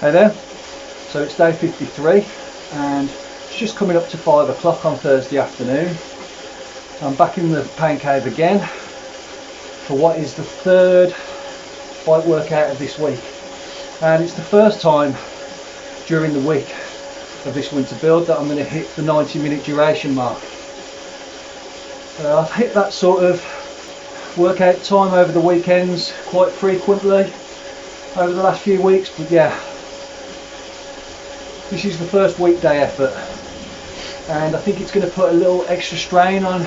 Hey there, so it's day 53 and it's just coming up to 5 o'clock on Thursday afternoon. I'm back in the pain cave again for what is the third bike workout of this week, and it's the first time during the week of this winter build that I'm going to hit the 90-minute duration mark. I've hit that sort of workout time over the weekends quite frequently over the last few weeks, but yeah, this is the first weekday effort, and I think it's going to put a little extra strain on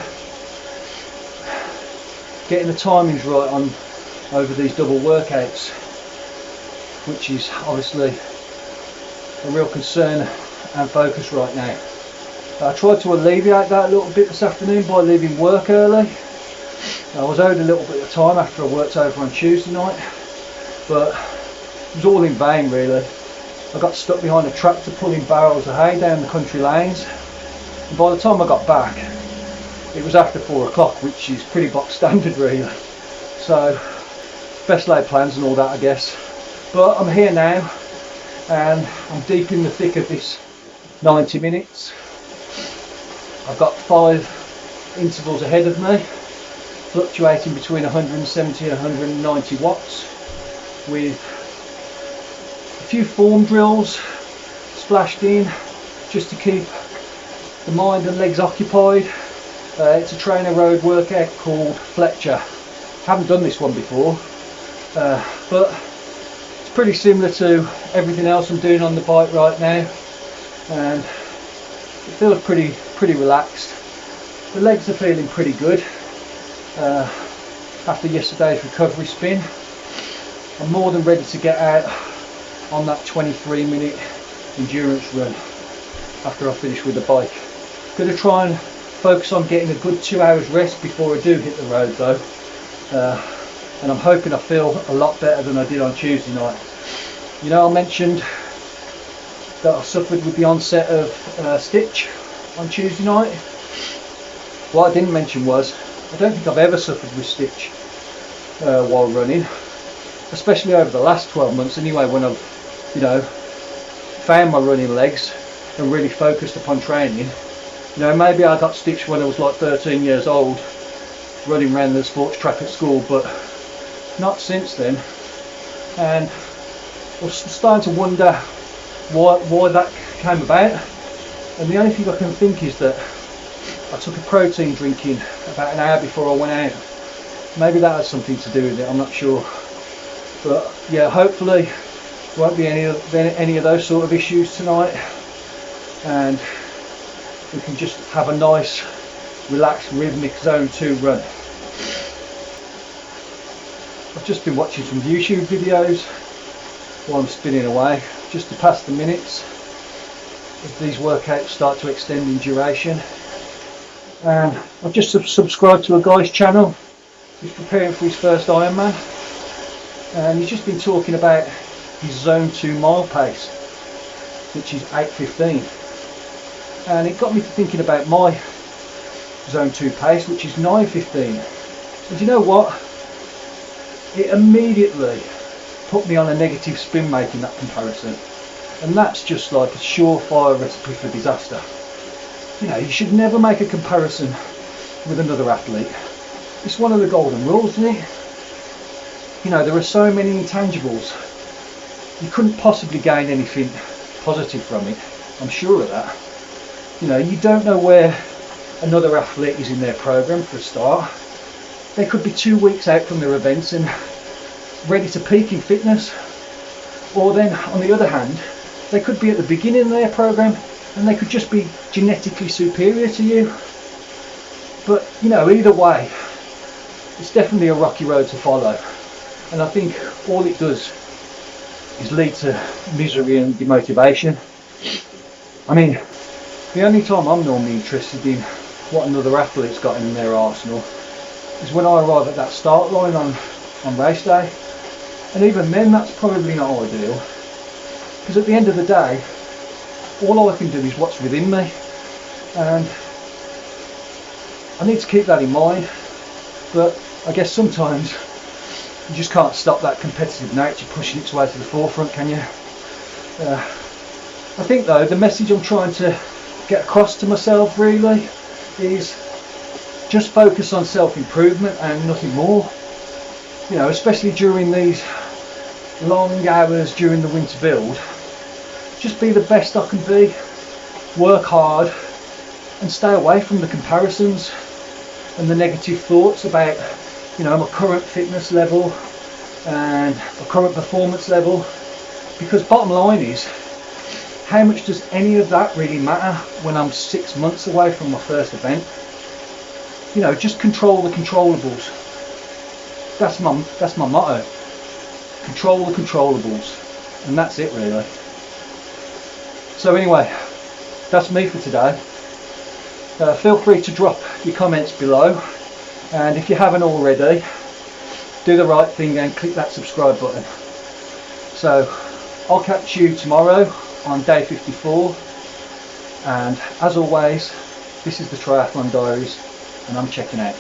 getting the timings right on over these double workouts, which is obviously a real concern and focus right now. I tried to alleviate that a little bit this afternoon by leaving work early. I was owed a little bit of time after I worked over on Tuesday night, but it was all in vain really. I got stuck behind a tractor pulling barrels of hay down the country lanes, and by the time I got back it was after 4 o'clock, which is pretty box standard really. So best laid plans and all that, I guess, but I'm here now and I'm deep in the thick of this 90 minutes. I've got 5 intervals ahead of me, fluctuating between 170 and 190 watts, with a few form drills splashed in just to keep the mind and legs occupied. It's a trainer road workout called Fletcher. Haven't done this one before, but it's pretty similar to everything else I'm doing on the bike right now, and it feels pretty relaxed. The legs are feeling pretty good after yesterday's recovery spin. I'm more than ready to get out on that 23-minute endurance run after I finish with the bike. Going to try and focus on getting a good 2 hours rest before I do hit the road though, and I'm hoping I feel a lot better than I did on Tuesday night. You know, I mentioned that I suffered with the onset of stitch on Tuesday night. What I didn't mention was I don't think I've ever suffered with stitch while running, especially over the last 12 months anyway, when I've, you know, found my running legs and really focused upon training. You know, maybe I got stitched when I was like 13 years old running around the sports track at school, but not since then. And I was starting to wonder why that came about, and the only thing I can think is that I took a protein drink in about an hour before I went out. Maybe that has something to do with it, I'm not sure. But yeah, hopefully there won't be any of those sort of issues tonight, and we can just have a nice relaxed rhythmic zone 2 run. I've just been watching some YouTube videos while I'm spinning away just to pass the minutes as these workouts start to extend in duration, and I've just subscribed to a guy's channel who's preparing for his first Ironman, and he's just been talking about his zone 2 mile pace, which is 8:15, and it got me to thinking about my zone 2 pace, which is 9:15. And you know what, it immediately put me on a negative spin making that comparison, and that's just like a surefire recipe for disaster. You know, you should never make a comparison with another athlete. It's one of the golden rules, isn't it? You know, there are so many intangibles. You couldn't possibly gain anything positive from it, I'm sure of that. You know, you don't know where another athlete is in their program for a start. They could be 2 weeks out from their events and ready to peak in fitness, or then on the other hand they could be at the beginning of their program and they could just be genetically superior to you. But you know, either way it's definitely a rocky road to follow, and I think all it does is lead to misery and demotivation. I mean, the only time I'm normally interested in what another athlete's got in their arsenal is when I arrive at that start line on race day, and even then that's probably not ideal, because at the end of the day all I can do is what's within me, and I need to keep that in mind. But I guess sometimes you just can't stop that competitive nature pushing its way to the forefront, can you? I think though the message I'm trying to get across to myself really is just focus on self-improvement and nothing more. You know, especially during these long hours during the winter build, just be the best I can be, work hard and stay away from the comparisons and the negative thoughts about, you know, my current fitness level and my current performance level, because bottom line is, how much does any of that really matter when I'm 6 months away from my first event? You know, just control the controllables. That's my motto. Control the controllables, and that's it really. So anyway, that's me for today. Feel free to drop your comments below, and if you haven't already, do the right thing and click that subscribe button. So I'll catch you tomorrow on day 54, and as always, this is the Triathlon Diaries, and I'm checking out.